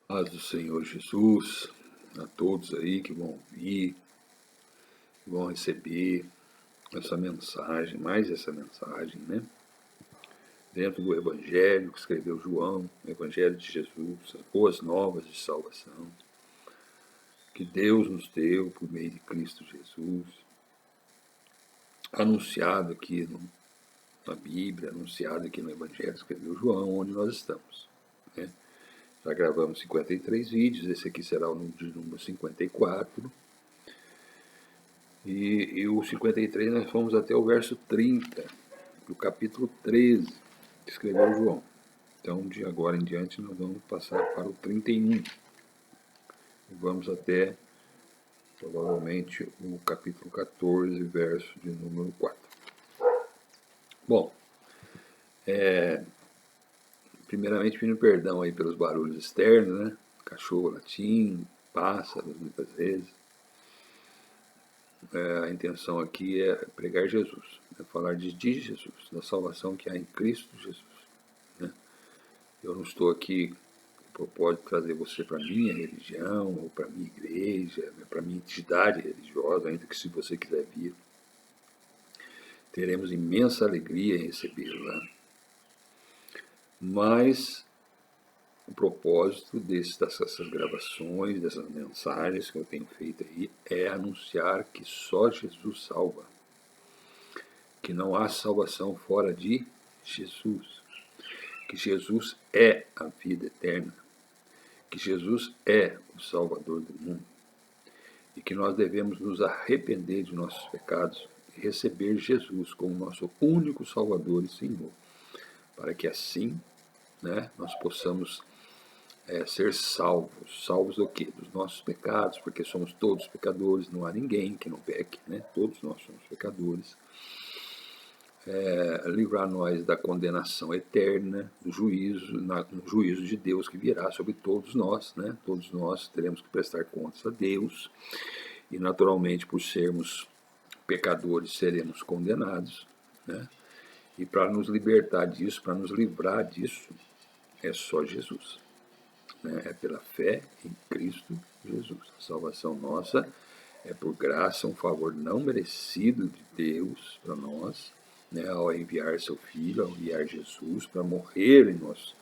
Paz do Senhor Jesus, a todos aí que vão ouvir, que vão receber essa mensagem, mais essa mensagem, né? Dentro do Evangelho que escreveu João, o Evangelho de Jesus, as boas novas de salvação, que Deus nos deu por meio de Cristo Jesus, anunciado aqui na Bíblia, anunciado aqui no Evangelho que escreveu João, onde nós estamos, né? Já gravamos 53 vídeos, esse aqui será o de número 54. E o 53 nós fomos até o verso 30, do capítulo 13, que escreveu João. Então, de agora em diante, nós vamos passar para o 31. E vamos até, provavelmente, o capítulo 14, verso de número 4. Bom, primeiramente pedindo perdão aí pelos barulhos externos, né? Cachorro latindo, pássaros, muitas vezes. A intenção aqui é pregar Jesus, é falar de Jesus, da salvação que há em Cristo Jesus. Né? Eu não estou aqui com o propósito de trazer você para a minha religião, ou para a minha igreja, para a minha entidade religiosa, ainda que se você quiser vir, teremos imensa alegria em recebê-lo lá. Mas o propósito dessas gravações, dessas mensagens que eu tenho feito aí, é anunciar que só Jesus salva. Que não há salvação fora de Jesus. Que Jesus é a vida eterna. Que Jesus é o Salvador do mundo. E que nós devemos nos arrepender de nossos pecados e receber Jesus como nosso único Salvador e Senhor. Para que assim, né, nós possamos ser salvos. Salvos do quê? Dos nossos pecados, porque somos todos pecadores, não há ninguém que não peque, né? Todos nós somos pecadores. Livrar nós da condenação eterna, do juízo, no juízo de Deus que virá sobre todos nós, né? Todos nós teremos que prestar contas a Deus e, naturalmente, por sermos pecadores, seremos condenados, né? E para nos libertar disso, para nos livrar disso, é só Jesus, né? É pela fé em Cristo Jesus. A salvação nossa é por graça, um favor não merecido de Deus para nós, né, ao enviar seu Filho, ao enviar Jesus para morrer em nós,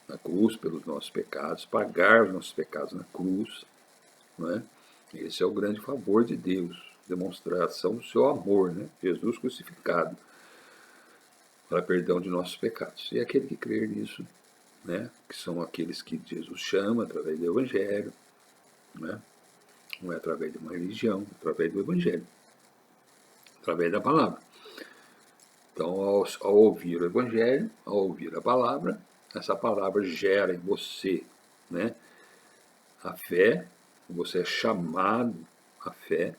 na cruz pelos nossos pecados, pagar os nossos pecados na cruz. Né? Esse é o grande favor de Deus, demonstração do seu amor, né? Jesus crucificado, para perdão de nossos pecados. E aquele que crer nisso, né, que são aqueles que Jesus chama através do Evangelho, né? Não é através de uma religião, é através do Evangelho, através da palavra. Então, ao ouvir o Evangelho, ao ouvir a palavra, essa palavra gera em você, né, a fé, você é chamado à fé,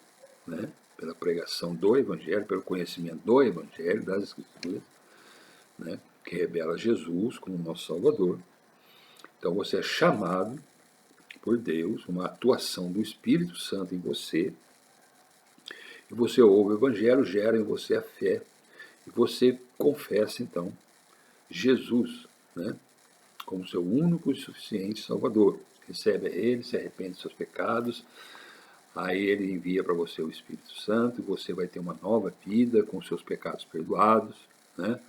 né, pela pregação do Evangelho, pelo conhecimento do Evangelho, das Escrituras, né, que revela Jesus como nosso Salvador. Então, você é chamado por Deus, uma atuação do Espírito Santo em você, e você ouve o Evangelho, gera em você a fé, e você confessa, então, Jesus, né, como seu único e suficiente Salvador. Recebe a Ele, se arrepende dos seus pecados, aí Ele envia para você o Espírito Santo, e você vai ter uma nova vida com seus pecados perdoados, né,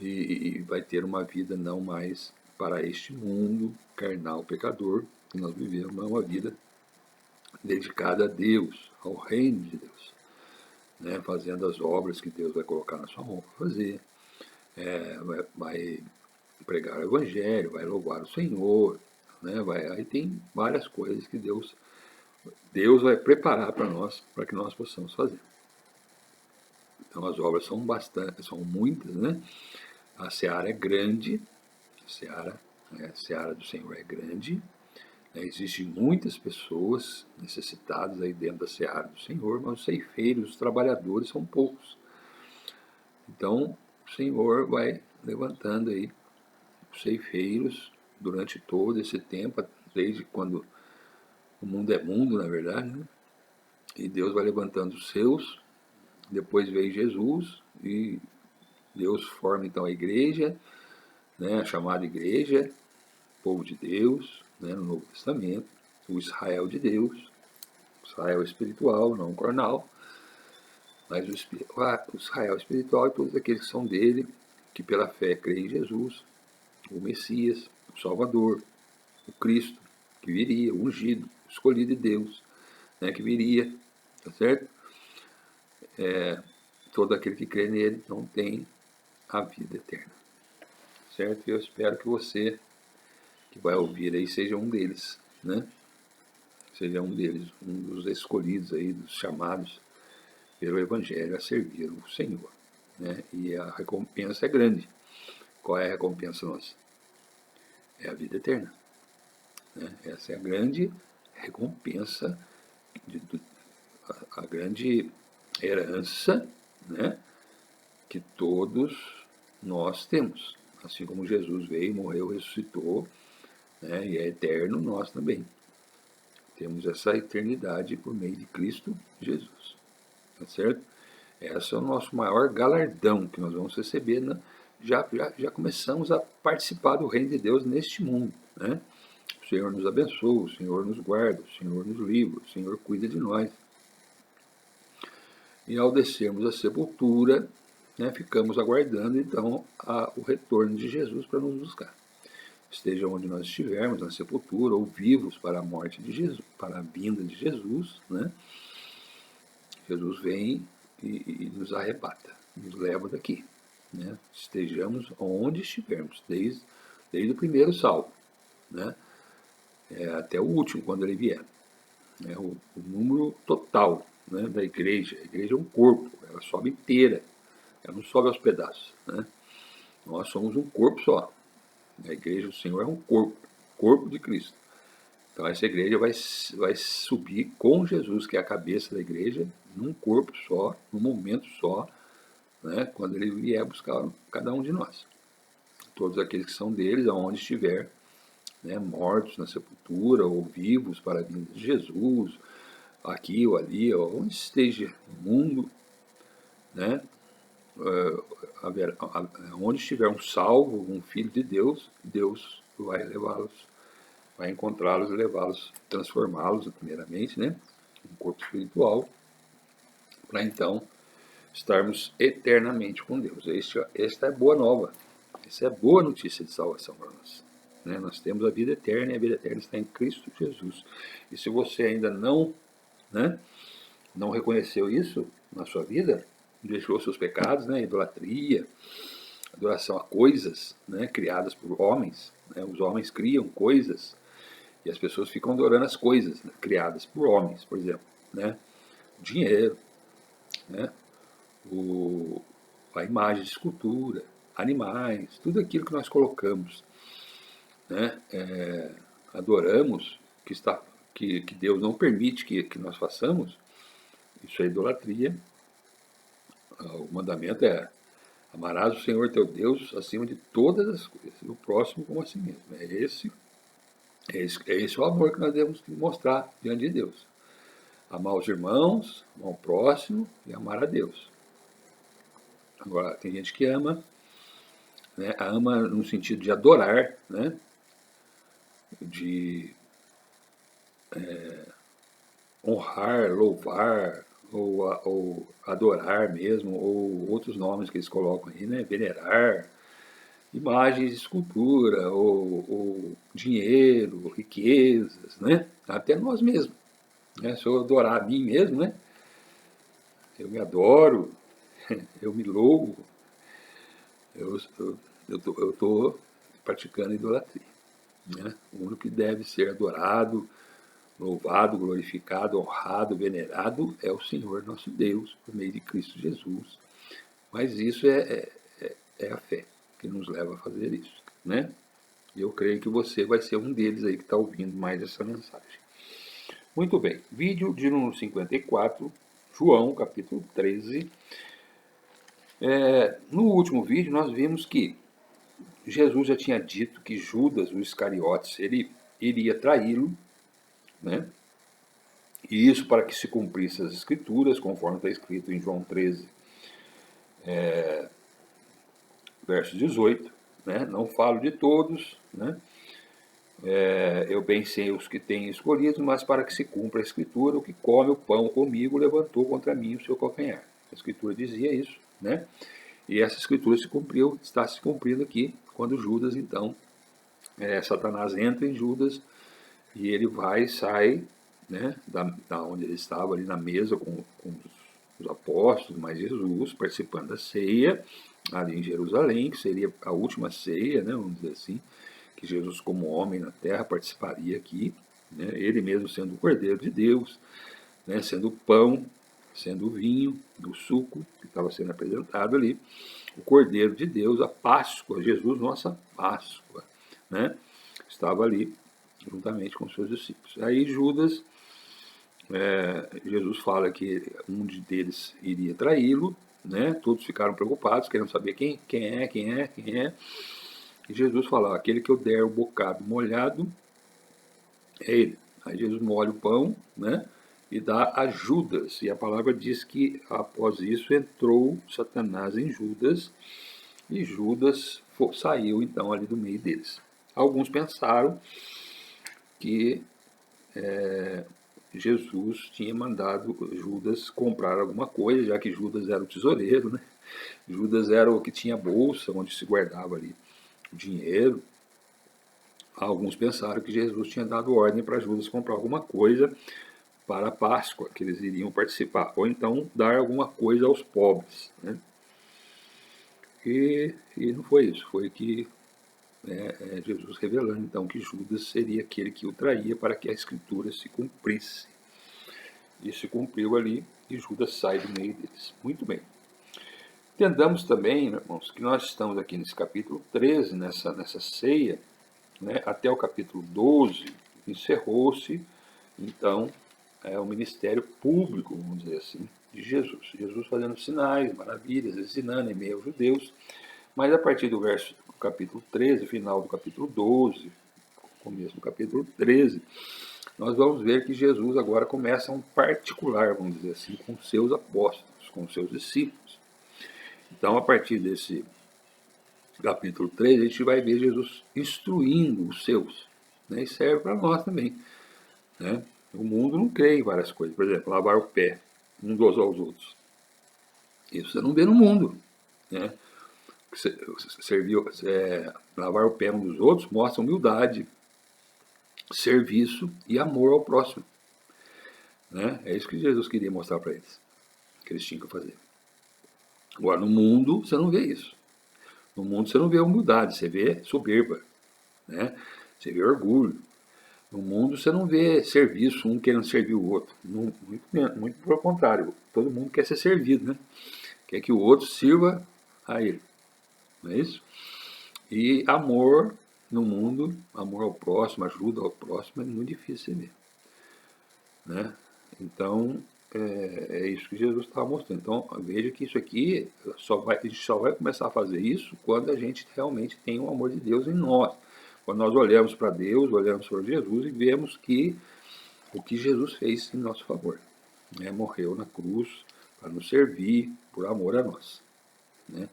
e vai ter uma vida não mais para este mundo carnal pecador que nós vivemos, mas uma vida dedicada a Deus, ao reino de Deus, né, fazendo as obras que Deus vai colocar na sua mão para fazer, vai pregar o Evangelho, vai louvar o Senhor, né? Aí tem várias coisas que Deus vai preparar para nós, para que nós possamos fazer. Então as obras são bastante, são muitas, né? A seara é grande, a seara do Senhor é grande, né? Existem muitas pessoas necessitadas aí dentro da seara do Senhor, mas os ceifeiros, os trabalhadores são poucos. Então o Senhor vai levantando aí os ceifeiros durante todo esse tempo, desde quando o mundo é mundo, na verdade, né? E Deus vai levantando os seus, depois veio Jesus, e Deus forma então a igreja, né? A chamada igreja, povo de Deus, né, no Novo Testamento, o Israel de Deus, Israel espiritual, não carnal, mas o Israel espiritual e todos aqueles que são dele, que pela fé creem em Jesus, o Messias, o Salvador, o Cristo, que viria, o ungido, escolhido de Deus, né, que viria, tá certo? Todo aquele que crê nele não tem a vida eterna, certo? E eu espero que você, que vai ouvir aí, seja um deles, né? Seja um deles, um dos escolhidos aí, dos chamados pelo Evangelho a servir o Senhor, né? E a recompensa é grande. Qual é a recompensa nossa? É a vida eterna, né? Essa é a grande recompensa, a grande herança, né, que todos nós temos. Assim como Jesus veio, morreu, ressuscitou, né, e é eterno, nós também temos essa eternidade por meio de Cristo Jesus. Tá certo? Esse é o nosso maior galardão que nós vamos receber. Né? Já começamos a participar do reino de Deus neste mundo. Né? O Senhor nos abençoa, o Senhor nos guarda, o Senhor nos livra, o Senhor cuida de nós. E ao descermos a sepultura, né, ficamos aguardando então o retorno de Jesus para nos buscar. Esteja onde nós estivermos, na sepultura, ou vivos para a morte de Jesus, para a vinda de Jesus, né? Jesus vem e nos arrebata, nos leva daqui. Né? Estejamos onde estivermos, desde o primeiro salvo, né? Até o último, quando ele vier. O número total, né, da igreja. A igreja é um corpo, ela sobe inteira, ela não sobe aos pedaços. Né? Nós somos um corpo só. A igreja do Senhor é um corpo, corpo de Cristo. Então essa igreja vai subir com Jesus, que é a cabeça da igreja, num corpo só, num momento só, né, quando ele vier buscar cada um de nós. Todos aqueles que são deles, aonde estiver, né, mortos na sepultura ou vivos para a vinda de Jesus, aqui ou ali, ou onde esteja no mundo, né, onde estiver um salvo, um filho de Deus, Deus vai levá-los, vai encontrá-los, levá-los, transformá-los primeiramente, né, um corpo espiritual, para então estarmos eternamente com Deus. Esta é boa nova, essa é boa notícia de salvação para nós. Né? Nós temos a vida eterna e a vida eterna está em Cristo Jesus. E se você ainda não, né, não reconheceu isso na sua vida, deixou seus pecados, né, idolatria, adoração a coisas, né, criadas por homens, né, os homens criam coisas e as pessoas ficam adorando as coisas, né, criadas por homens, por exemplo, né, dinheiro, né, a imagem de escultura, animais, tudo aquilo que nós colocamos, né, adoramos, que Deus não permite que nós façamos, isso é idolatria. O mandamento é: amarás o Senhor teu Deus acima de todas as coisas, e o próximo como a si mesmo. É esse o amor que nós devemos mostrar diante de Deus. Amar os irmãos, amar o próximo e amar a Deus. Agora, tem gente que ama, né, ama no sentido de adorar, né, de honrar, louvar, ou adorar mesmo, ou outros nomes que eles colocam aí, né, venerar, imagens de escultura, ou dinheiro, riquezas, né, até nós mesmos. Né, se eu adorar a mim mesmo, né, eu me adoro, eu me louvo, eu estou praticando idolatria. Né? O único que deve ser adorado, louvado, glorificado, honrado, venerado é o Senhor nosso Deus, por meio de Cristo Jesus. Mas isso é a fé que nos leva a fazer isso. Né? E eu creio que você vai ser um deles aí que está ouvindo mais essa mensagem. Muito bem, vídeo de número 54, João, capítulo 13. No último vídeo nós vimos que Jesus já tinha dito que Judas, o Iscariotes, ele iria traí-lo, né? E isso para que se cumprisse as escrituras, conforme está escrito em João 13, verso 18. Né? Não falo de todos, né? Eu bem sei os que têm escolhido, mas para que se cumpra a Escritura, o que come o pão comigo levantou contra mim o seu calcanhar. A Escritura dizia isso, né? E essa Escritura se cumpriu, está se cumprindo aqui, quando Judas, então, Satanás entra em Judas e ele vai e sai, né, da onde ele estava, ali na mesa com os apóstolos, mas Jesus, participando da ceia, ali em Jerusalém, que seria a última ceia, né, vamos dizer assim, que Jesus, como homem na terra, participaria aqui, né, ele mesmo sendo o Cordeiro de Deus, né, sendo o pão, sendo o vinho, o suco que estava sendo apresentado ali, o Cordeiro de Deus, a Páscoa, Jesus, nossa Páscoa, né, estava ali juntamente com seus discípulos. Aí Judas, Jesus fala que um deles iria traí-lo, né, todos ficaram preocupados, querendo saber quem é. E Jesus fala, aquele que eu der o bocado molhado é ele. Aí Jesus molha o pão, né? E dá a Judas. E a palavra diz que após isso entrou Satanás em Judas e Judas saiu então ali do meio deles. Alguns pensaram que Jesus tinha mandado Judas comprar alguma coisa, já que Judas era o tesoureiro, né? Judas era o que tinha a bolsa onde se guardava ali o dinheiro. Alguns pensaram que Jesus tinha dado ordem para Judas comprar alguma coisa para a Páscoa, que eles iriam participar, ou então dar alguma coisa aos pobres, né? E não foi isso, foi que Jesus revelando então que Judas seria aquele que o traía para que a Escritura se cumprisse. E se cumpriu ali, e Judas sai do meio deles. Muito bem. Entendamos também, irmãos, que nós estamos aqui nesse capítulo 13, nessa ceia, né, até o capítulo 12, encerrou-se, então, o ministério público, vamos dizer assim, de Jesus. Jesus fazendo sinais, maravilhas, ensinando em meio aos judeus, mas a partir do verso do capítulo 13, final do capítulo 12, começo do capítulo 13, nós vamos ver que Jesus agora começa um particular, vamos dizer assim, com seus apóstolos, com seus discípulos. Então, a partir desse capítulo 3, a gente vai ver Jesus instruindo os seus, né? E serve para nós também, né? O mundo não crê em várias coisas. Por exemplo, lavar o pé uns aos outros. Isso você não vê no mundo, né? Lavar o pé um dos outros mostra humildade, serviço e amor ao próximo, né? É isso que Jesus queria mostrar para eles, que eles tinham que fazer. Agora, no mundo, você não vê isso. No mundo, você não vê humildade, você vê soberba, né? Você vê orgulho. No mundo, você não vê serviço, um querendo servir o outro. Muito pelo contrário, todo mundo quer ser servido, né? Quer que o outro sirva a ele. Não é isso? E amor no mundo, amor ao próximo, ajuda ao próximo, é muito difícil você ver, né? Então, é isso que Jesus estava mostrando. Então, veja que isso aqui, a gente só vai começar a fazer isso quando a gente realmente tem o amor de Deus em nós. Quando nós olhamos para Deus, olhamos para Jesus e vemos que o que Jesus fez em nosso favor, né? Morreu na cruz para nos servir por amor a nós, né?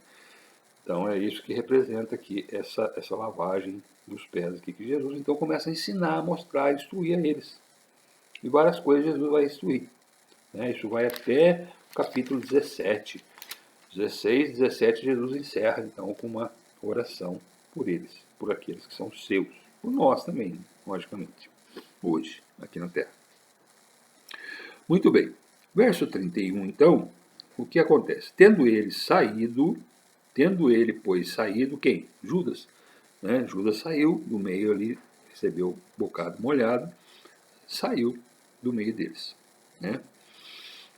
Então é isso que representa aqui essa lavagem dos pés aqui que Jesus então começa a ensinar, a mostrar, a instruir a eles. E várias coisas Jesus vai instruir, né? Isso vai até o capítulo 17. 16, 17, Jesus encerra então com uma oração por eles, por aqueles que são seus, por nós também, logicamente, hoje, aqui na Terra. Muito bem. Verso 31, então, o que acontece? Tendo ele, pois, saído, quem? Judas. Né? Judas saiu do meio ali, recebeu o bocado molhado, saiu do meio deles, né?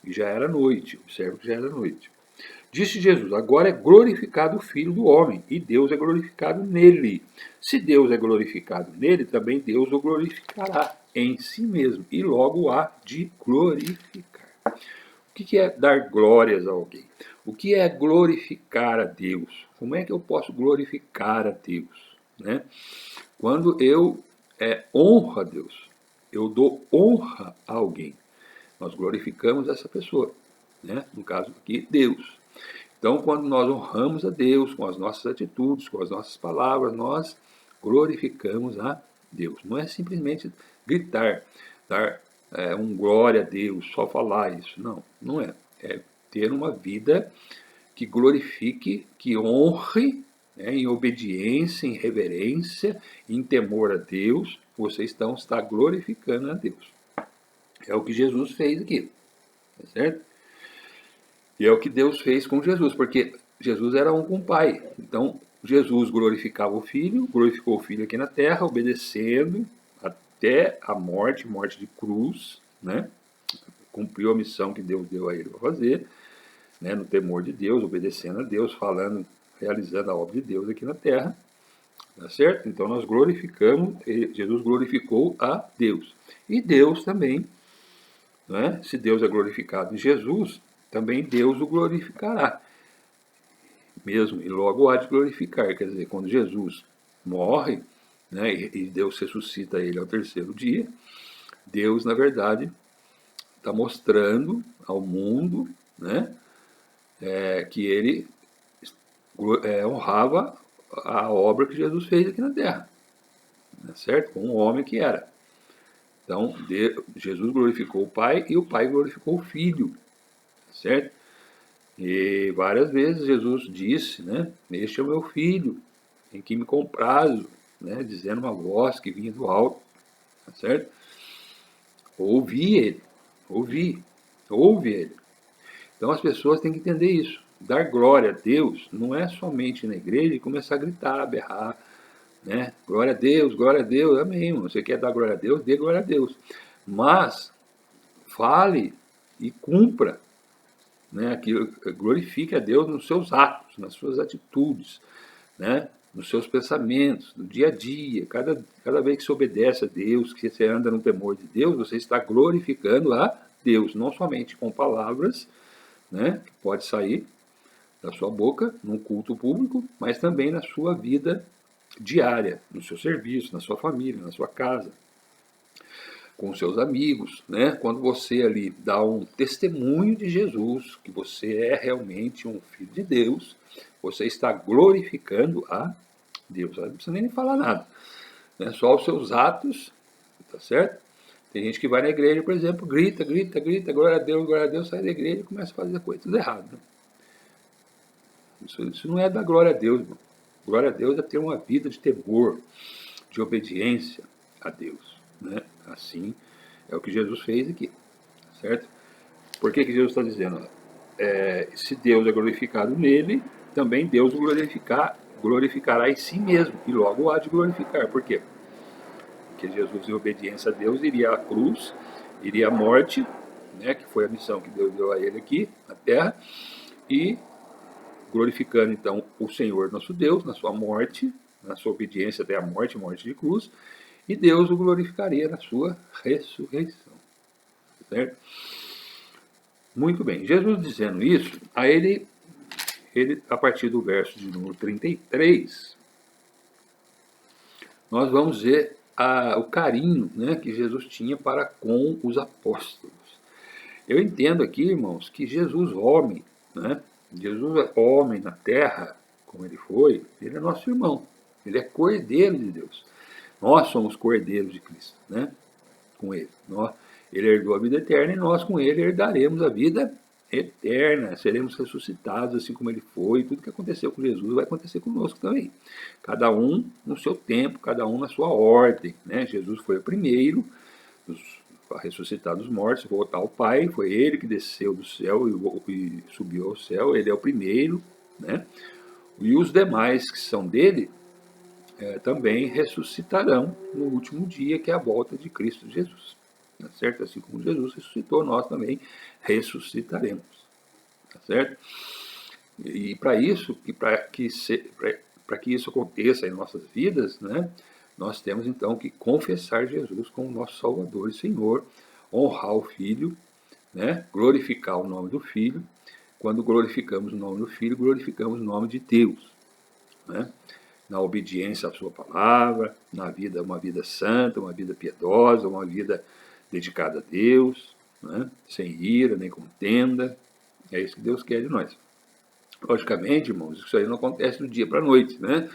E já era noite, observa que já era noite. Disse Jesus, agora é glorificado o Filho do Homem, e Deus é glorificado nele. Se Deus é glorificado nele, também Deus o glorificará em si mesmo, e logo há de glorificar. O que é dar glórias a alguém? O que é glorificar a Deus? Como é que eu posso glorificar a Deus, né? Quando eu honro a Deus, eu dou honra a alguém. Nós glorificamos essa pessoa, né? No caso aqui, Deus. Então, quando nós honramos a Deus com as nossas atitudes, com as nossas palavras, nós glorificamos a Deus. Não é simplesmente gritar, dar um glória a Deus, só falar isso. Não, não é. É ter uma vida que glorifique, que honre, né, em obediência, em reverência, em temor a Deus. Você está glorificando a Deus. É o que Jesus fez aqui, tá certo? E é o que Deus fez com Jesus, porque Jesus era um com o Pai. Então, Jesus glorificava o Filho, glorificou o Filho aqui na terra, obedecendo até a morte, morte de cruz, né? Cumpriu a missão que Deus deu a ele para fazer, né? No temor de Deus, obedecendo a Deus, falando, realizando a obra de Deus aqui na terra, tá certo? Então nós glorificamos, Jesus glorificou a Deus. E Deus também, né? Se Deus é glorificado em Jesus, também Deus o glorificará mesmo, e logo há de glorificar. Quer dizer, quando Jesus morre, né, e Deus ressuscita ele ao terceiro dia, Deus, na verdade, está mostrando ao mundo, né, que ele honrava a obra que Jesus fez aqui na terra, né, certo? Com o homem que era. Então, Jesus glorificou o Pai e o Pai glorificou o Filho, certo? E várias vezes Jesus disse, né, este é o meu filho, em que me comprazo, né, dizendo uma voz que vinha do alto, tá certo? Ouvi ele, ouve ele. Então as pessoas têm que entender isso. Dar glória a Deus não é somente na igreja e começar a gritar, a berrar, né? Glória a Deus, amém. Você quer dar glória a Deus? Dê glória a Deus. Mas fale e cumpra, né? Aquilo, glorifique a Deus nos seus atos, nas suas atitudes, né? Nos seus pensamentos, no dia a dia. Cada vez que você obedece a Deus, que você anda no temor de Deus, você está glorificando a Deus, não somente com palavras, né, que pode sair da sua boca num culto público, mas também na sua vida diária, no seu serviço, na sua família, na sua casa, com seus amigos, né? Quando você ali dá um testemunho de Jesus, que você é realmente um filho de Deus, você está glorificando a Deus. Não precisa nem falar nada, né? Só os seus atos, tá certo? Tem gente que vai na igreja, por exemplo, grita, glória a Deus, sai da igreja e começa a fazer coisa tudo errado. Né? Isso não é dar glória a Deus, irmão. Glória a Deus é ter uma vida de temor, de obediência a Deus. Né? Assim é o que Jesus fez aqui, certo? Por que Jesus está dizendo? Se Deus é glorificado nele, também Deus o glorificará em si mesmo, e logo há de glorificar. Por quê? Porque Jesus, em obediência a Deus, iria à cruz, iria à morte, né, que foi a missão que Deus deu a ele aqui na terra, e glorificando então o Senhor nosso Deus na sua morte, na sua obediência até a morte, morte de cruz, e Deus o glorificaria na sua ressurreição. Certo? Muito bem, Jesus dizendo isso, a ele a partir do verso de número 33, nós vamos ver o carinho, né, que Jesus tinha para com os apóstolos. Eu entendo aqui, irmãos, que Jesus homem, né, Jesus homem na terra, como ele foi, ele é nosso irmão, ele é cordeiro de Deus. Nós somos cordeiros de Cristo, né, com ele. Ele herdou a vida eterna e nós com ele herdaremos a vida eterna, seremos ressuscitados assim como ele foi. Tudo que aconteceu com Jesus vai acontecer conosco também. Cada um no seu tempo, cada um na sua ordem. Né? Jesus foi o primeiro a ressuscitar dos mortos, voltar ao Pai. Foi ele que desceu do céu e subiu ao céu. Ele é o primeiro. Né? E os demais que são dele também ressuscitarão no último dia, que é a volta de Cristo Jesus. Tá certo? Assim como Jesus ressuscitou, nós também ressuscitaremos. Tá certo? E para isso, para que isso aconteça em nossas vidas, né, nós temos então que confessar Jesus como nosso Salvador e Senhor, honrar o Filho, né, glorificar o nome do Filho. Quando glorificamos o nome do Filho, glorificamos o nome de Deus. Né? Na obediência à sua palavra, na vida, uma vida santa, uma vida piedosa, uma vida dedicada a Deus, né? Sem ira, nem contenda. É isso que Deus quer de nós. Logicamente, irmãos, isso aí não acontece do dia para a noite, né?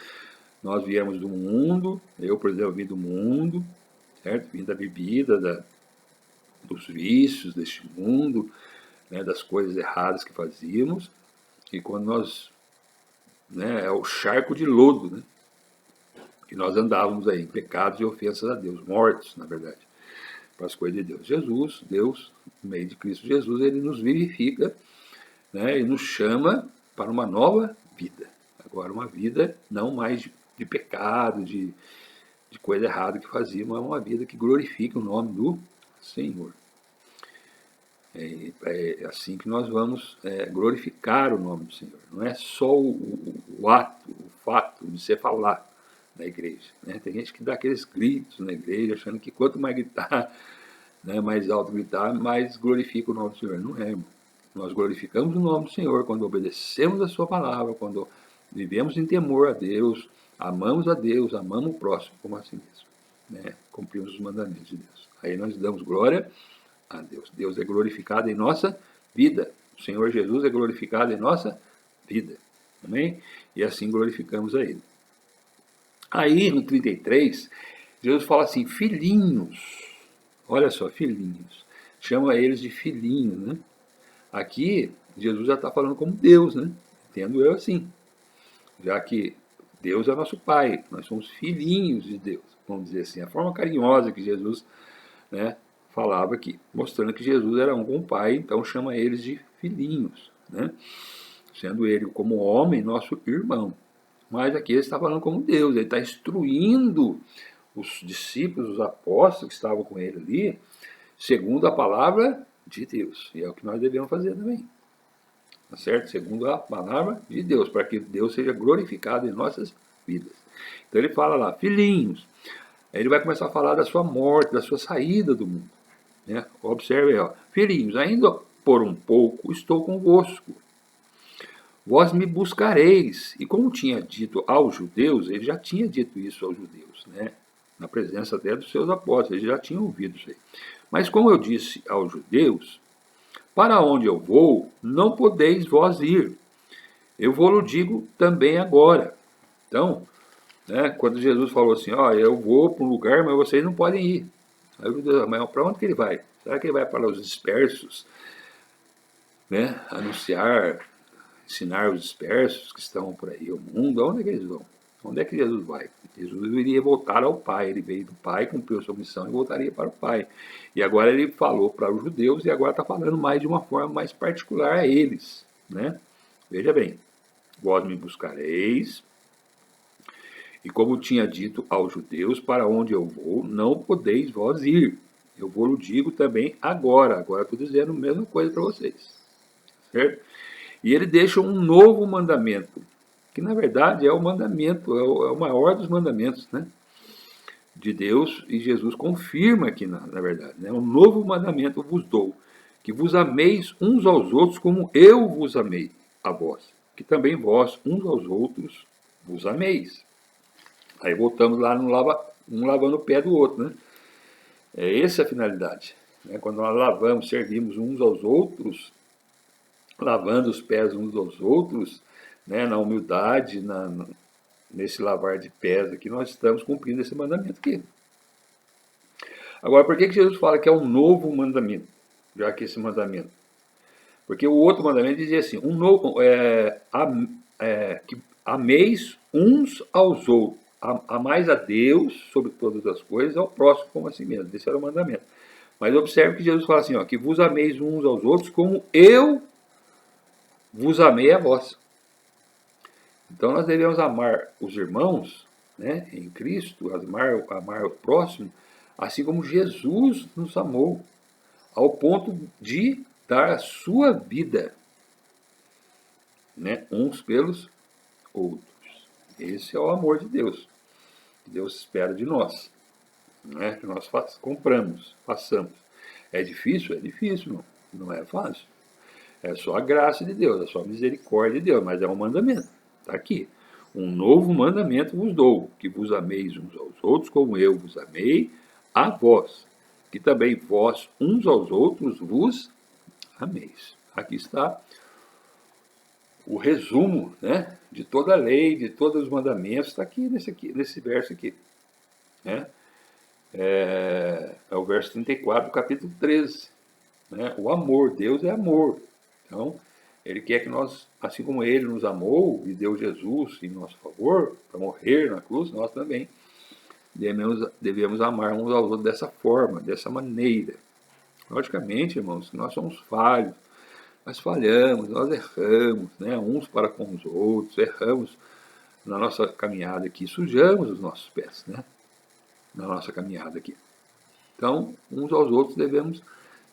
Nós viemos do mundo, eu, por exemplo, vim do mundo, certo? Vim da bebida, dos vícios deste mundo, né, das coisas erradas que fazíamos, e quando nós, né, é o charco de lodo, né, que nós andávamos aí, em pecados e ofensas a Deus, mortos, na verdade, para as coisas de Deus. Jesus, Deus, no meio de Cristo Jesus, ele nos vivifica, né, e nos chama para uma nova vida. Agora, uma vida não mais de pecado, de coisa errada que fazíamos, mas uma vida que glorifica o nome do Senhor. É assim que nós vamos glorificar o nome do Senhor. Não é só o ato, o fato de você falar na igreja. Né? Tem gente que dá aqueles gritos na igreja, achando que quanto mais gritar, né, mais alto gritar, mais glorifica o nome do Senhor. Não é, irmão. Nós glorificamos o nome do Senhor quando obedecemos a sua palavra, quando vivemos em temor a Deus, amamos o próximo como assim mesmo. Né? Cumprimos os mandamentos de Deus. Aí nós damos glória a Deus. Deus é glorificado em nossa vida. O Senhor Jesus é glorificado em nossa vida. Amém? E assim glorificamos a Ele. Aí, no 33, Jesus fala assim, filhinhos. Olha só, filhinhos. Chama eles de filhinhos, né? Aqui, Jesus já está falando como Deus, né? Entendo eu assim. Já que Deus é nosso Pai, nós somos filhinhos de Deus. Vamos dizer assim, a forma carinhosa que Jesus, né, falava aqui, mostrando que Jesus era um com o Pai, então chama eles de filhinhos, né? Sendo ele como homem nosso irmão. Mas aqui ele está falando como Deus, ele está instruindo os discípulos, os apóstolos que estavam com ele ali, segundo a palavra de Deus. E é o que nós devemos fazer também. Tá certo? Segundo a palavra de Deus, para que Deus seja glorificado em nossas vidas. Então ele fala lá, filhinhos. Aí ele vai começar a falar da sua morte, da sua saída do mundo. Né? Observe aí, ó. Filhinhos, ainda por um pouco estou convosco. Vós me buscareis. E como tinha dito aos judeus, ele já tinha dito isso aos judeus, né? Na presença até dos seus apóstolos, eles já tinham ouvido isso aí. Mas como eu disse aos judeus, para onde eu vou, não podeis vós ir. Eu vou-lo digo também agora. Então, né, quando Jesus falou assim, ó, eu vou para um lugar, mas vocês não podem ir. Aí eu digo, mas para onde que ele vai? Será que ele vai para os dispersos, né, anunciar, ensinar os dispersos que estão por aí, o mundo? Aonde é que eles vão? Onde é que Jesus vai? Jesus iria voltar ao Pai, ele veio do Pai, cumpriu a sua missão e voltaria para o Pai. E agora ele falou para os judeus e agora está falando mais de uma forma mais particular a eles. Né? Veja bem, vós me buscareis, e como tinha dito aos judeus, para onde eu vou, não podeis vós ir. Eu vou-lo digo também agora. Agora estou dizendo a mesma coisa para vocês. Certo? E ele deixa um novo mandamento, que na verdade é o mandamento, é o maior dos mandamentos, né, de Deus, e Jesus confirma aqui, na verdade, né, um novo mandamento vos dou, que vos ameis uns aos outros como eu vos amei a vós, que também vós uns aos outros vos ameis. Aí voltamos lá no um lavando o pé do outro, né? É essa a finalidade. Né? Quando nós lavamos, servimos uns aos outros, lavando os pés uns aos outros, né? Na humildade, nesse lavar de pés aqui, nós estamos cumprindo esse mandamento aqui. Agora, por que Jesus fala que é um novo mandamento? Já que esse mandamento. Porque o outro mandamento dizia assim, que ameis uns aos outros. Amais a Deus sobre todas as coisas, ao próximo como a si mesmo. Esse era o mandamento. Mas observe que Jesus fala assim, ó, que vos ameis uns aos outros como eu vos amei a vós. Então nós devemos amar os irmãos, né, em Cristo, amar o próximo, assim como Jesus nos amou, ao ponto de dar a sua vida, né, uns pelos outros. Esse é o amor de Deus. Deus espera de nós, né? Que nós façamos. É difícil? É difícil, não é fácil. É só a graça de Deus, é só a misericórdia de Deus, mas é um mandamento. Está aqui. Um novo mandamento vos dou, que vos ameis uns aos outros, como eu vos amei a vós, que também vós uns aos outros vos ameis. Aqui está o resumo, né, de toda a lei, de todos os mandamentos, está aqui, nesse verso aqui. Né? É o verso 34 do capítulo 13. Né? O amor, Deus é amor. Então, Ele quer que nós, assim como Ele nos amou e deu Jesus em nosso favor, para morrer na cruz, nós também devemos amar uns aos outros dessa forma, dessa maneira. Logicamente, irmãos, nós somos falhos, nós falhamos, nós erramos, né? Uns para com os outros, erramos na nossa caminhada aqui, sujamos os nossos pés, né? Na nossa caminhada aqui. Então, uns aos outros devemos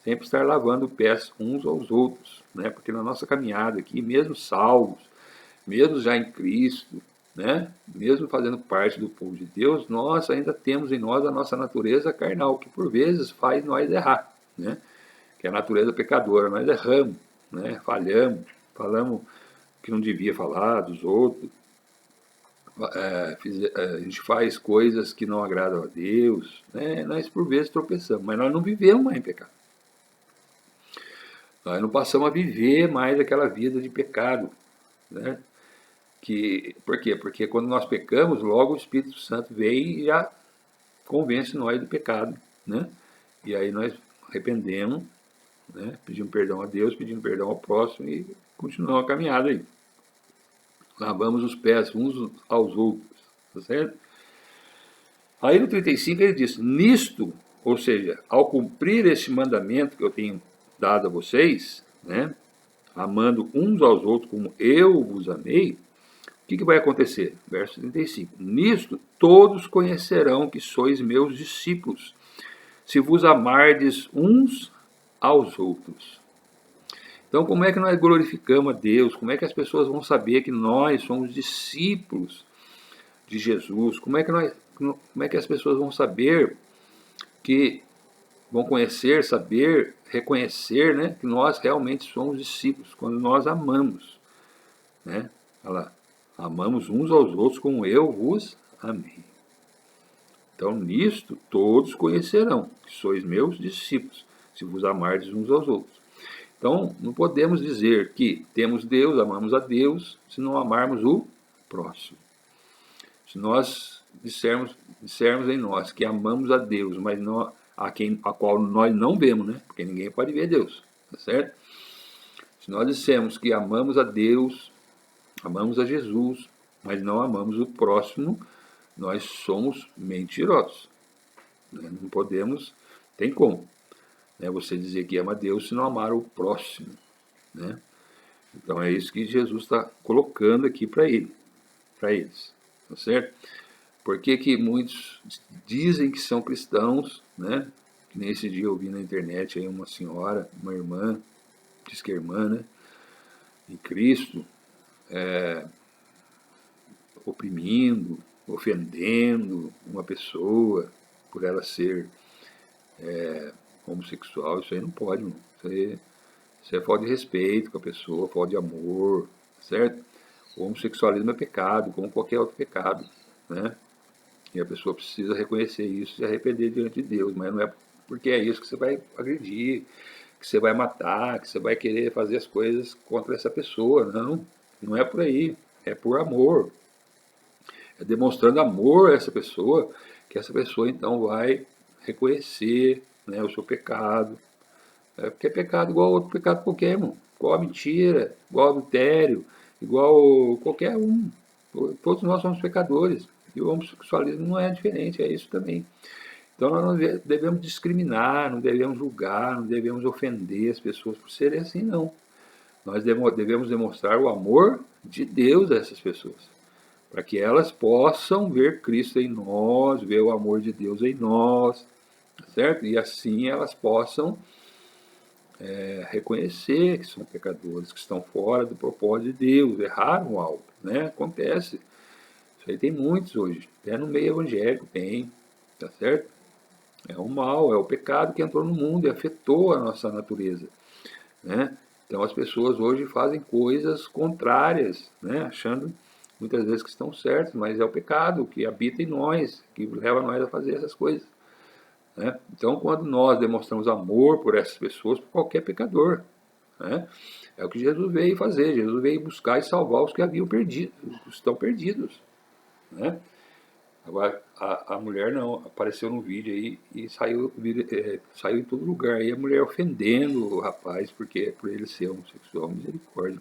sempre estar lavando pés uns aos outros, né? Porque na nossa caminhada aqui, mesmo salvos, mesmo já em Cristo, né? Mesmo fazendo parte do povo de Deus, nós ainda temos em nós a nossa natureza carnal, que por vezes faz nós errar, né? Que é a natureza pecadora. Nós erramos, né? Falhamos, falamos que não devia falar dos outros, a gente faz coisas que não agradam a Deus, né? Nós por vezes tropeçamos, mas nós não vivemos mais em pecado. Nós não passamos a viver mais aquela vida de pecado, né? Por quê? Porque quando nós pecamos, logo o Espírito Santo vem e já convence nós do pecado, né? E aí nós arrependemos, né? Pedimos perdão a Deus, pedimos perdão ao próximo e continuamos a caminhada aí. Lavamos os pés uns aos outros, tá certo? Aí no 35 ele diz, nisto, ou seja, ao cumprir este mandamento que eu tenho dado a vocês, né? Amando uns aos outros como eu vos amei, o que vai acontecer? Verso 35. Nisto todos conhecerão que sois meus discípulos, se vos amardes uns aos outros. Então, como é que nós glorificamos a Deus? Como é que as pessoas vão saber que nós somos discípulos de Jesus? Como é que as pessoas vão saber que vão conhecer, saber, reconhecer, né, que nós realmente somos discípulos? Quando nós amamos, né? Olha lá. Amamos uns aos outros como eu vos amei. Então, nisto todos conhecerão que sois meus discípulos, se vos amardes uns aos outros. Então, não podemos dizer que temos Deus, amamos a Deus, se não amarmos o próximo. Se nós dissermos em nós que amamos a Deus, mas não a qual nós não vemos, né? Porque ninguém pode ver Deus, tá certo? Se nós dissermos que amamos a Deus, amamos a Jesus, mas não amamos o próximo, nós somos mentirosos. Né? Não podemos, tem como, né, você dizer que ama a Deus se não amar o próximo. Né? Então é isso que Jesus está colocando aqui para eles. Tá certo? Por que muitos dizem que são cristãos, né? Que nesse dia eu vi na internet aí uma senhora, uma irmã, diz que é irmã, né? Em Cristo, oprimindo, ofendendo uma pessoa por ela ser homossexual. Isso aí não pode, mano. Isso é falta de respeito com a pessoa, falta de amor, certo? O homossexualismo é pecado, como qualquer outro pecado, né? E a pessoa precisa reconhecer isso e se arrepender diante de Deus, mas não é porque é isso que você vai agredir, que você vai matar, que você vai querer fazer as coisas contra essa pessoa. Não, não é por aí, é por amor. É demonstrando amor a essa pessoa, que essa pessoa então vai reconhecer, né, o seu pecado. Porque é pecado igual outro pecado qualquer, irmão. Igual a mentira, igual adultério, igual qualquer um. Todos nós somos pecadores. E o homossexualismo não é diferente, é isso também. Então nós não devemos discriminar, não devemos julgar, não devemos ofender as pessoas por serem assim, não. Nós devemos demonstrar o amor de Deus a essas pessoas, para que elas possam ver Cristo em nós, ver o amor de Deus em nós, certo? E assim elas possam reconhecer que são pecadores, que estão fora do propósito de Deus, erraram algo, né? Acontece. Isso aí tem muitos hoje, até no meio evangélico tem, tá certo? É o mal, é o pecado que entrou no mundo e afetou a nossa natureza, né? Então as pessoas hoje fazem coisas contrárias, né? Achando muitas vezes que estão certas, mas é o pecado que habita em nós, que leva nós a fazer essas coisas. Né? Então, quando nós demonstramos amor por essas pessoas, por qualquer pecador, né? É o que Jesus veio fazer. Jesus veio buscar e salvar os que haviam perdido, os que estão perdidos, né? Agora, a mulher não, apareceu no vídeo aí e saiu em todo lugar. Aí a mulher ofendendo o rapaz por ele ser homossexual. Misericórdia.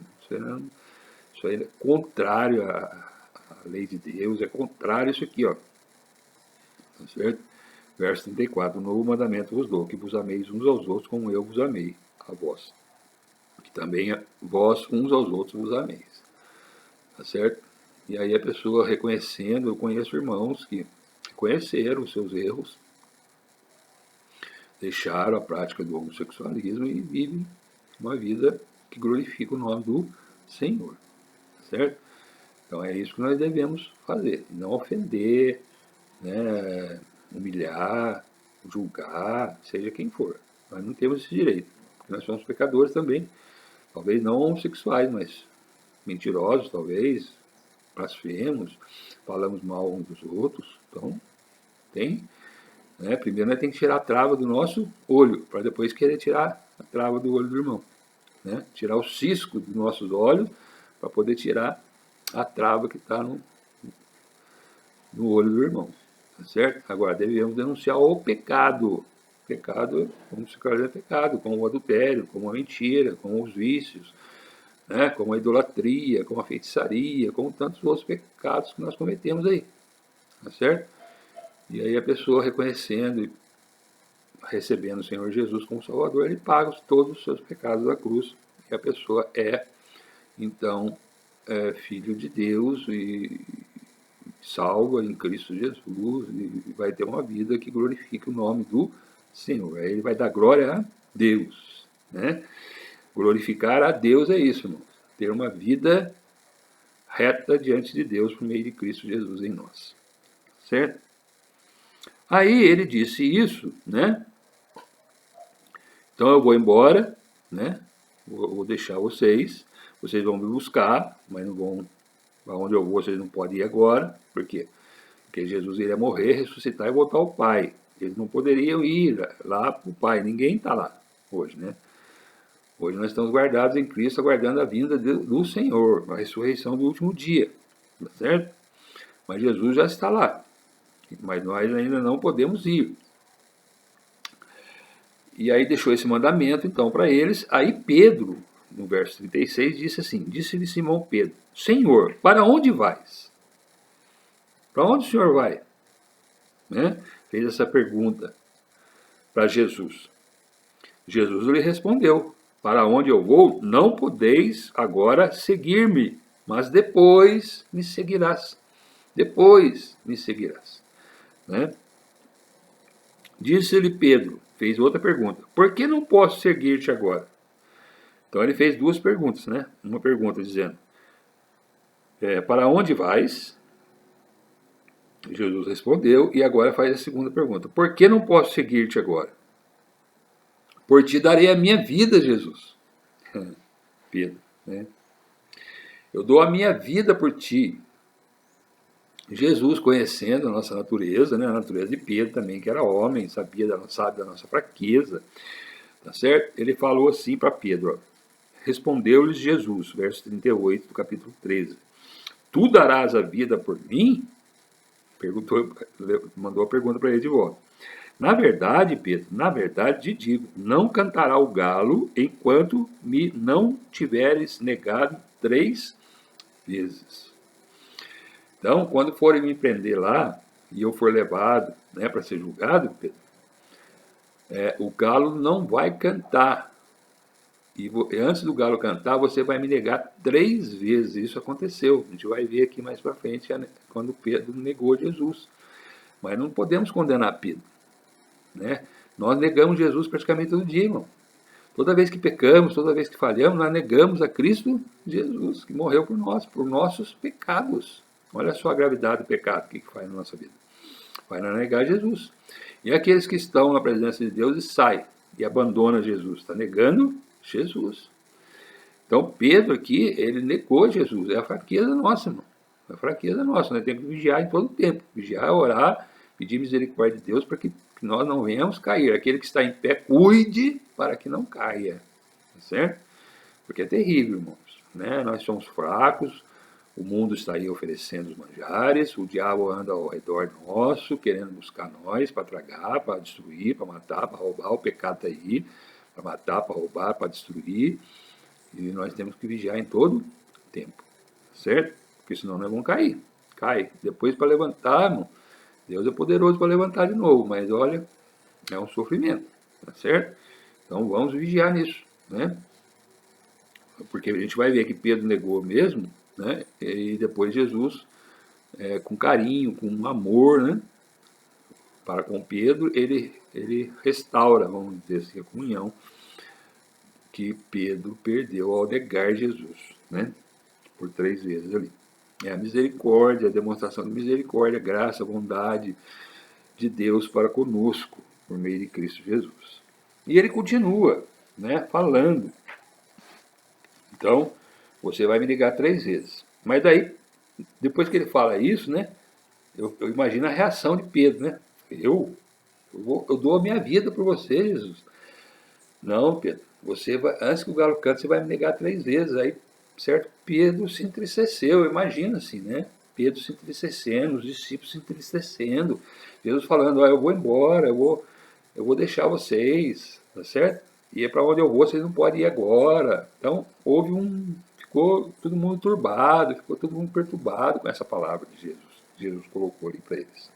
Isso aí é contrário à lei de Deus, é contrário a isso aqui, ó. Tá certo? Verso 34. Novo mandamento vos dou, que vos ameis uns aos outros como eu vos amei a vós. Que também vós uns aos outros vos ameis. Tá certo? E aí a pessoa reconhecendo, eu conheço irmãos que conheceram os seus erros, deixaram a prática do homossexualismo e vivem uma vida que glorifica o nome do Senhor. Tá certo? Então é isso que nós devemos fazer. Não ofender, né, humilhar, julgar, seja quem for. Nós não temos esse direito. Porque nós somos pecadores também. Talvez não homossexuais, mas mentirosos, talvez, blasfemos, falamos mal uns dos outros. Então, primeiro nós temos que tirar a trava do nosso olho, para depois querer tirar a trava do olho do irmão. Né? Tirar o cisco dos nossos olhos, para poder tirar a trava que está no olho do irmão. Tá certo? Agora, devemos denunciar o pecado. Pecado, como se é pecado, como o adultério, como a mentira, como os vícios, né? Como a idolatria, como a feitiçaria, como tantos outros pecados que nós cometemos aí. Tá certo? E aí a pessoa reconhecendo e recebendo o Senhor Jesus como Salvador, ele paga todos os seus pecados da cruz. E a pessoa então, filho de Deus e salva em Cristo Jesus e vai ter uma vida que glorifique o nome do Senhor. Aí ele vai dar glória a Deus, né? Glorificar a Deus é isso, irmãos. Ter uma vida reta diante de Deus por meio de Cristo Jesus em nós. Certo? Aí ele disse isso, né? Então eu vou embora, né? Vou deixar vocês vão me buscar, mas não vão, aonde eu vou vocês não podem ir agora, por quê? Porque Jesus iria morrer, ressuscitar e voltar ao Pai. Eles não poderiam ir lá para o Pai, ninguém está lá hoje, né? Hoje nós estamos guardados em Cristo, aguardando a vinda do Senhor, a ressurreição do último dia, tá certo? Mas Jesus já está lá, mas nós ainda não podemos ir. E aí deixou esse mandamento, então, para eles. Aí Pedro, no verso 36, disse assim, disse-lhe Simão Pedro, Senhor, para onde vais? Para onde o Senhor vai? Né? Fez essa pergunta para Jesus. Jesus lhe respondeu, para onde eu vou, não podeis agora seguir-me, mas depois me seguirás. Depois me seguirás. Né? Disse-lhe Pedro, fez outra pergunta, por que não posso seguir-te agora? Então ele fez duas perguntas, né? Uma pergunta dizendo, para onde vais? Jesus respondeu, e agora faz a segunda pergunta, por que não posso seguir-te agora? Por ti darei a minha vida, Jesus. Pedro, né? Eu dou a minha vida por ti. Jesus, conhecendo a nossa natureza, né, a natureza de Pedro também, que era homem, sabe da nossa fraqueza, tá certo? Ele falou assim para Pedro, respondeu-lhes Jesus, verso 38 do capítulo 13, tu darás a vida por mim? Mandou a pergunta para ele de volta. Na verdade, Pedro, na verdade te digo, não cantará o galo enquanto me não tiveres negado 3 vezes. Então, quando forem me prender lá, e eu for levado, né, para ser julgado, Pedro, o galo não vai cantar. E antes do galo cantar, você vai me negar 3 vezes. Isso aconteceu. A gente vai ver aqui mais para frente, quando Pedro negou Jesus. Mas não podemos condenar Pedro. Né? Nós negamos Jesus praticamente todo dia, irmão. Toda vez que pecamos, toda vez que falhamos, nós negamos a Cristo Jesus, que morreu por nós, por nossos pecados. Olha só a gravidade do pecado, o que faz na nossa vida. Vai negar Jesus. E aqueles que estão na presença de Deus e saem e abandonam Jesus, está negando Jesus. Então Pedro aqui, ele negou Jesus. É a fraqueza nossa, irmão. É a fraqueza nossa. Nós temos que vigiar em todo o tempo. Vigiar, orar, pedir misericórdia de Deus para que nós não venhamos cair. Aquele que está em pé, cuide para que não caia. Tá certo? porque é terrível, irmãos, né? Nós somos fracos, o mundo está aí oferecendo os manjares, o diabo anda ao redor nosso, querendo buscar nós para tragar, para destruir, para matar, para roubar. O pecado está aí, para matar, para roubar, para destruir. E nós temos que vigiar em todo tempo, certo? Porque senão nós vamos cair. Cai. Depois para levantar, irmão, Deus é poderoso para levantar de novo, mas olha, é um sofrimento, tá certo? Então vamos vigiar nisso, né? Porque a gente vai ver que Pedro negou mesmo, né? E depois Jesus, com carinho, com amor, né? Para com Pedro, ele restaura, vamos dizer assim, a comunhão que Pedro perdeu ao negar Jesus, né? Por 3 vezes ali. É a misericórdia, a demonstração de misericórdia, graça, bondade de Deus para conosco, por meio de Cristo Jesus. E ele continua, né, falando. Então, você vai me negar 3 vezes. Mas daí, depois que ele fala isso, né, eu imagino a reação de Pedro, né? Eu dou a minha vida por você, Jesus. Não, Pedro, você vai, antes que o galo cante, você vai me negar 3 vezes. Aí, certo? Pedro se entristeceu, imagina assim, né? Pedro se entristecendo, os discípulos se entristecendo. Jesus falando, eu vou embora, eu vou deixar vocês, tá certo? E é para onde eu vou, vocês não podem ir agora. Então, ficou todo mundo turbado, ficou todo mundo perturbado com essa palavra de Jesus. Jesus colocou ali para eles.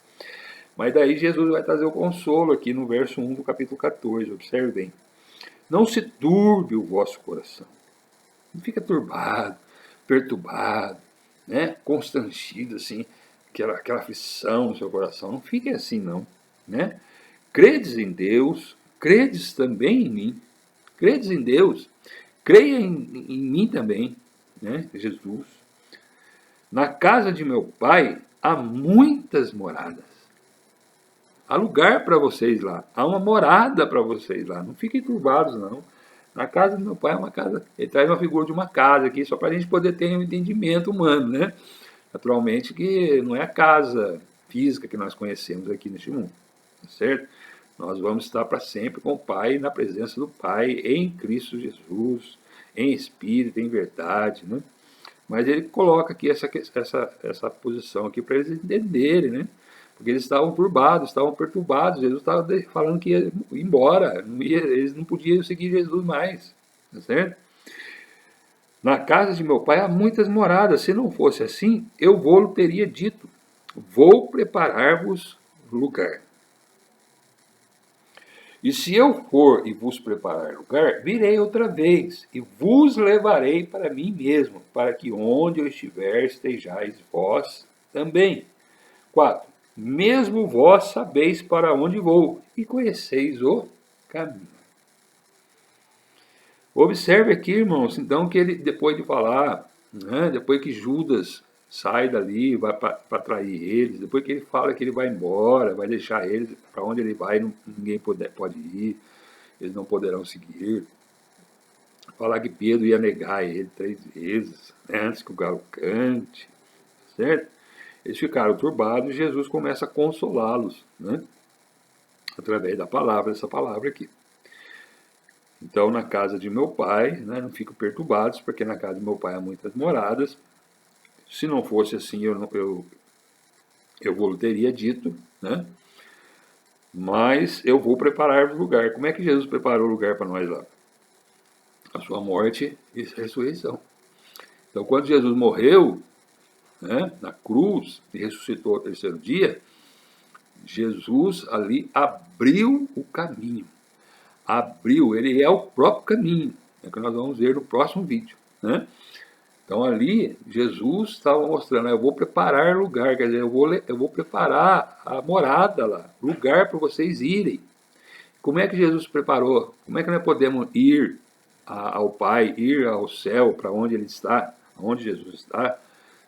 Mas daí Jesus vai trazer o consolo aqui no verso 1 do capítulo 14, observe bem. Não se turbe o vosso coração. Não fica turbado, perturbado, né? Constrangido, assim, aquela aflição no seu coração. Não fique assim, não, né? Credes em Deus, credes também em mim. Credes em Deus, creia em mim também, né? Jesus. Na casa de meu pai há muitas moradas. Há lugar para vocês lá. Há uma morada para vocês lá. Não fiquem turbados, não. Na casa do meu pai é uma casa. Ele traz uma figura de uma casa aqui, só para a gente poder ter um entendimento humano, né? Naturalmente que não é a casa física que nós conhecemos aqui neste mundo, tá certo? Nós vamos estar para sempre com o Pai, na presença do Pai, em Cristo Jesus, em espírito, em verdade, né? Mas ele coloca aqui essa posição aqui para eles entenderem, né? Porque eles estavam turbados, estavam perturbados. Jesus estava falando que ia embora, eles não podiam seguir Jesus mais, tá certo? Na casa de meu pai há muitas moradas. Se não fosse assim, eu vou-lhe teria dito: vou preparar-vos lugar. E se eu for e vos preparar lugar, virei outra vez e vos levarei para mim mesmo, para que onde eu estiver estejais vós também. 4. Mesmo vós sabeis para onde vou e conheceis o caminho. Observe aqui, irmãos, então que ele, depois de falar, né, depois que Judas sai dali, vai para trair eles, depois que ele fala que ele vai embora, vai deixar eles, para onde ele vai, ninguém pode ir, eles não poderão seguir. Falar que Pedro ia negar ele 3 vezes, né, antes que o galo cante, certo? Eles ficaram turbados e Jesus começa a consolá-los, né, através da palavra, dessa palavra aqui. Então, na casa de meu pai, né, não fico perturbados, porque na casa de meu pai há muitas moradas. Se não fosse assim, eu vou teria dito, né? Mas eu vou preparar o lugar. Como é que Jesus preparou o lugar para nós lá? A sua morte e ressurreição. Então, quando Jesus morreu, né, na cruz e ressuscitou ao 3º dia, Jesus ali abriu o caminho. Abriu, ele é o próprio caminho. É o que nós vamos ver no próximo vídeo, né? Então ali Jesus estava mostrando, eu vou preparar lugar, quer dizer, eu vou preparar a morada lá, lugar para vocês irem. Como é que Jesus preparou? Como é que nós podemos ir ao Pai, ir ao céu, para onde Ele está, onde Jesus está,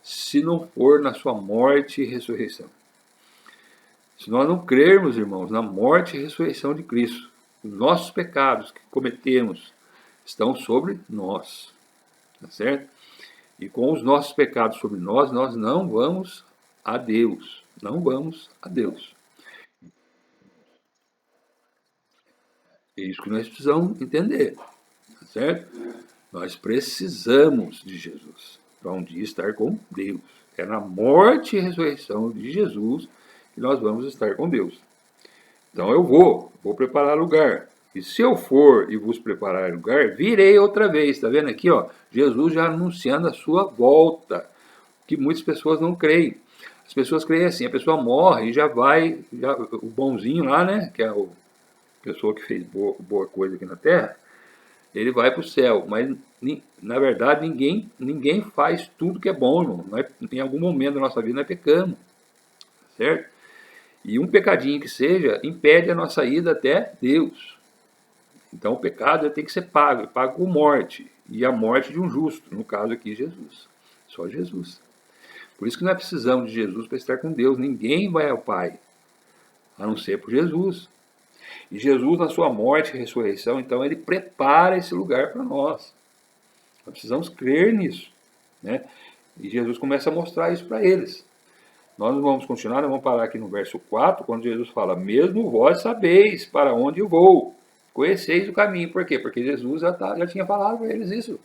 se não for na sua morte e ressurreição? Se nós não crermos, irmãos, na morte e ressurreição de Cristo, os nossos pecados que cometemos estão sobre nós, tá certo? E com os nossos pecados sobre nós, nós não vamos a Deus. Não vamos a Deus. É isso que nós precisamos entender. Tá certo? Nós precisamos de Jesus para um dia estar com Deus. É na morte e ressurreição de Jesus que nós vamos estar com Deus. Então eu vou preparar lugar. E se eu for e vos preparar lugar, virei outra vez. Está vendo aqui, ó? Jesus já anunciando a sua volta, que muitas pessoas não creem. As pessoas creem assim, a pessoa morre e já vai, o bonzinho lá, né? Que é a pessoa que fez boa coisa aqui na Terra, ele vai para o céu. Mas, na verdade, ninguém faz tudo que é bom, irmão. Em algum momento da nossa vida nós pecamos, certo? E um pecadinho que seja, impede a nossa ida até Deus. Então o pecado tem que ser pago com morte. E a morte de um justo, no caso aqui Jesus. Só Jesus. Por isso que nós precisamos de Jesus para estar com Deus. Ninguém vai ao Pai, a não ser por Jesus. E Jesus, na sua morte e ressurreição, então ele prepara esse lugar para nós. Nós precisamos crer nisso, né? E Jesus começa a mostrar isso para eles. Nós vamos continuar, nós vamos parar aqui no verso 4, quando Jesus fala: mesmo vós sabeis para onde eu vou, conheceis o caminho. Por quê? Porque Jesus já tinha falado para eles isso.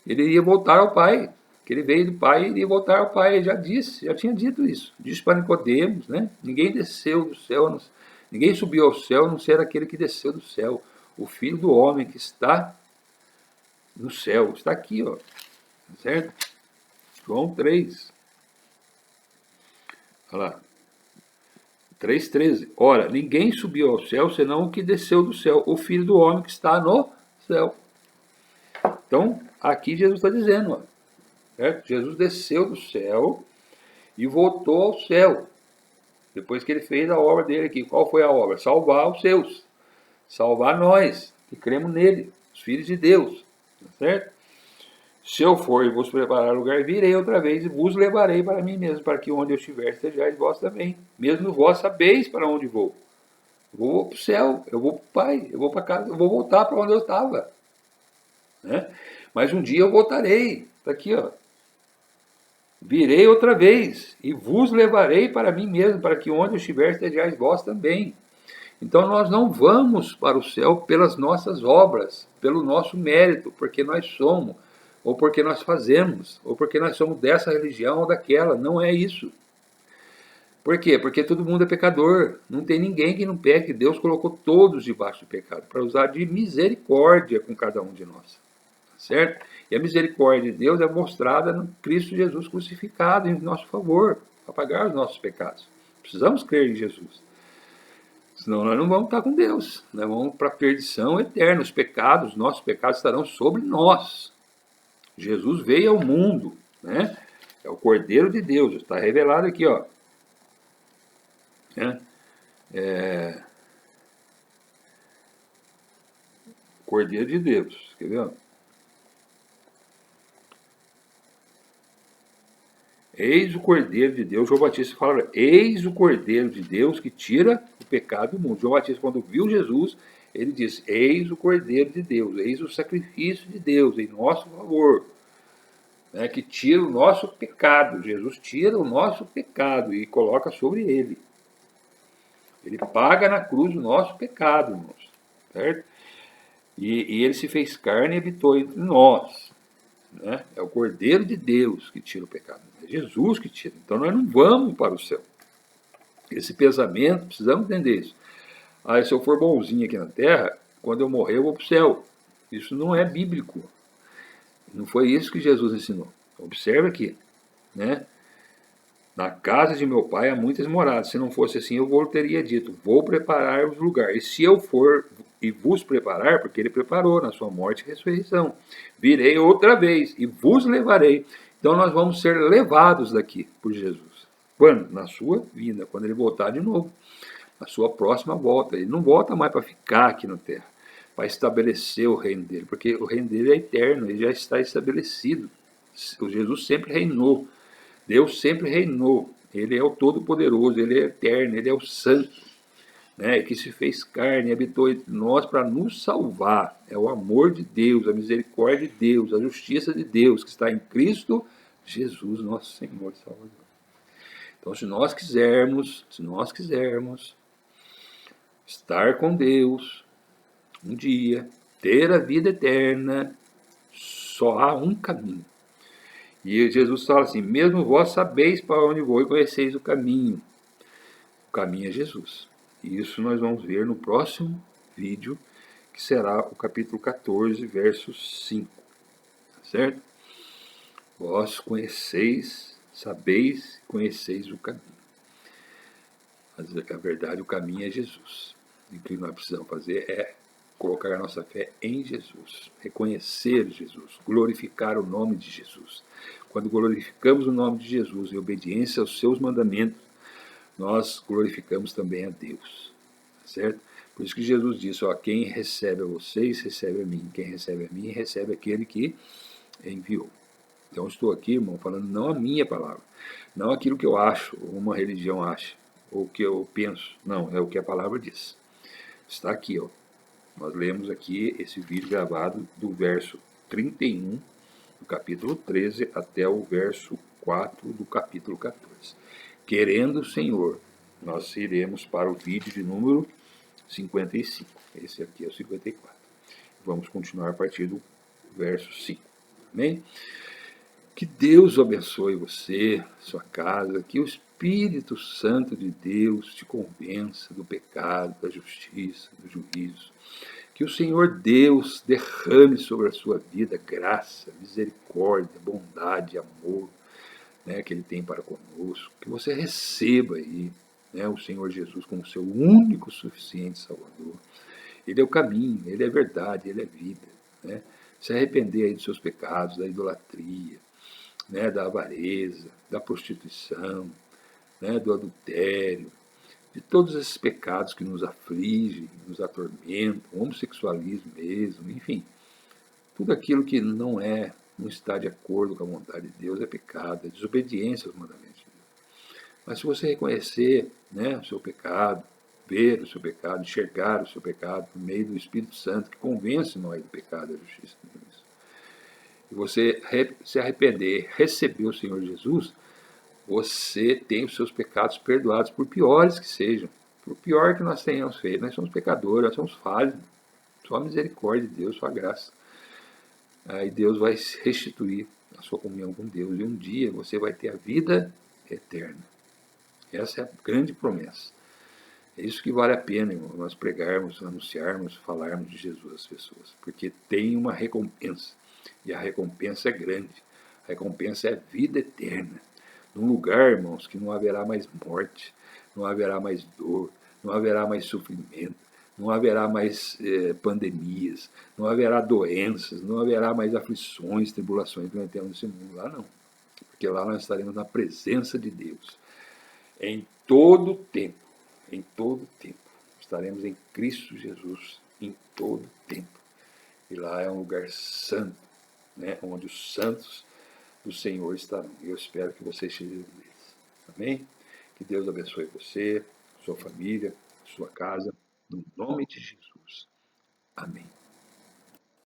Ele ia voltar ao Pai, que ele veio do Pai e iria voltar ao Pai. Ele já tinha dito isso. Disse para Nicodemos, né? Ninguém desceu do céu, ninguém subiu ao céu, a não ser aquele que desceu do céu. O Filho do Homem que está no céu. Está aqui, ó. Certo? João 3. Olha lá. 3,13. Ora, ninguém subiu ao céu, senão o que desceu do céu, o Filho do Homem que está no céu. Então, aqui Jesus está dizendo, ó, certo? Jesus desceu do céu e voltou ao céu. Depois que ele fez a obra dele aqui. Qual foi a obra? Salvar os seus. Salvar nós, que cremos nele, os filhos de Deus. Certo? Se eu for e vos preparar lugar, virei outra vez e vos levarei para mim mesmo, para que onde eu estiver estejais vós também. Mesmo vós sabeis para onde vou. Eu vou para o céu, eu vou para o Pai, eu vou para casa, eu vou voltar para onde eu estava. Né? Mas um dia eu voltarei. Está aqui, ó. Virei outra vez e vos levarei para mim mesmo, para que onde eu estiver estejais vós também. Então nós não vamos para o céu pelas nossas obras, pelo nosso mérito, porque nós somos, ou porque nós fazemos, ou porque nós somos dessa religião ou daquela. Não é isso. Por quê? Porque todo mundo é pecador. Não tem ninguém que não peque. Deus colocou todos debaixo do pecado, para usar de misericórdia com cada um de nós. Certo? E a misericórdia de Deus é mostrada no Cristo Jesus crucificado em nosso favor, para pagar os nossos pecados. Precisamos crer em Jesus. Senão nós não vamos estar com Deus. Nós vamos para a perdição eterna. Os pecados, nossos pecados estarão sobre nós. Jesus veio ao mundo, né? É o Cordeiro de Deus. Está revelado aqui, ó. Cordeiro de Deus. Quer ver? Eis o Cordeiro de Deus. João Batista fala: eis o Cordeiro de Deus que tira o pecado do mundo. João Batista, quando viu Jesus, ele disse: eis o Cordeiro de Deus, eis o sacrifício de Deus em nosso favor, né, que tira o nosso pecado. Jesus tira o nosso pecado e coloca sobre ele. Ele paga na cruz o nosso pecado, irmãos. Certo? E ele se fez carne e habitou entre nós. Né? É o Cordeiro de Deus que tira o pecado. É Jesus que tira. Então nós não vamos para o céu. Esse pensamento, precisamos entender isso. Ah, se eu for bonzinho aqui na terra, quando eu morrer eu vou para o céu. Isso não é bíblico. Não foi isso que Jesus ensinou. Observe aqui. Né? Na casa de meu pai há muitas moradas. Se não fosse assim, eu teria dito: vou preparar os lugares. E se eu for e vos preparar, porque ele preparou na sua morte e ressurreição, virei outra vez e vos levarei. Então nós vamos ser levados daqui por Jesus. Quando? Na sua vinda, quando ele voltar de novo. Na sua próxima volta. Ele não volta mais para ficar aqui na terra, para estabelecer o reino dele, porque o reino dele é eterno, ele já está estabelecido. O Jesus sempre reinou. Deus sempre reinou. Ele é o Todo-Poderoso, ele é eterno, ele é o Santo, né, que se fez carne e habitou entre nós para nos salvar. É o amor de Deus, a misericórdia de Deus, a justiça de Deus, que está em Cristo Jesus, nosso Senhor e Salvador. Então, se nós quisermos estar com Deus um dia, ter a vida eterna, Só há um caminho. E Jesus fala assim: mesmo vós sabeis para onde vou e conheceis o caminho. O caminho é Jesus. E isso nós vamos ver no próximo vídeo, que será o capítulo 14, verso 5. Certo? Vós conheceis, sabeis, conheceis o caminho. Mas a verdade, o caminho é Jesus. E o que nós precisamos fazer é colocar a nossa fé em Jesus, reconhecer Jesus, glorificar o nome de Jesus. Quando glorificamos o nome de Jesus em obediência aos seus mandamentos, nós glorificamos também a Deus, certo? Por isso que Jesus disse: ó, quem recebe a vocês, recebe a mim. Quem recebe a mim, recebe aquele que enviou. Então estou aqui, irmão, falando não a minha palavra, não aquilo que eu acho, ou uma religião acha, ou o que eu penso. Não, é o que a palavra diz. Está aqui, ó. Nós lemos aqui esse vídeo gravado do verso 31 do capítulo 13 até o verso 4 do capítulo 14. Querendo o Senhor, nós iremos para o vídeo de número 55. Esse aqui é o 54. Vamos continuar a partir do verso 5. Amém? Que Deus abençoe você, sua casa, que o Espírito Santo de Deus te convença do pecado, da justiça, do juízo. Que o Senhor Deus derrame sobre a sua vida graça, misericórdia, bondade, amor, né, que Ele tem para conosco. Que você receba aí, né, o Senhor Jesus como seu único suficiente Salvador. Ele é o caminho, Ele é a verdade, Ele é a vida. Né? Se arrepender aí dos seus pecados, da idolatria, né, da avareza, da prostituição, né, do adultério, de todos esses pecados que nos afligem, nos atormentam, o homossexualismo mesmo, enfim, tudo aquilo que não está de acordo com a vontade de Deus é pecado, é desobediência aos mandamentos de Deus. Mas se você reconhecer, né, o seu pecado, ver o seu pecado, enxergar o seu pecado por meio do Espírito Santo que convence nós do pecado, da justiça e do juízo, e você se arrepender, receber o Senhor Jesus, você tem os seus pecados perdoados, por piores que sejam, por pior que nós tenhamos feito. Nós somos pecadores, nós somos falhos, só a misericórdia de Deus, só a graça. Aí Deus vai restituir a sua comunhão com Deus, e um dia você vai ter a vida eterna. Essa é a grande promessa. É isso que vale a pena, irmão, nós pregarmos, anunciarmos, falarmos de Jesus às pessoas, porque tem uma recompensa, e a recompensa é grande. A recompensa é a vida eterna. Num lugar, irmãos, que não haverá mais morte, não haverá mais dor, não haverá mais sofrimento, não haverá mais pandemias, não haverá doenças, não haverá mais aflições, tribulações que nós temos nesse mundo. Lá não, porque lá nós estaremos na presença de Deus, em todo tempo, em todo tempo. Estaremos em Cristo Jesus, em todo tempo. E lá é um lugar santo, né, onde os santos do Senhor estarão. Eu espero que você esteja deles. Amém? Que Deus abençoe você, sua família, sua casa, no nome de Jesus. Amém.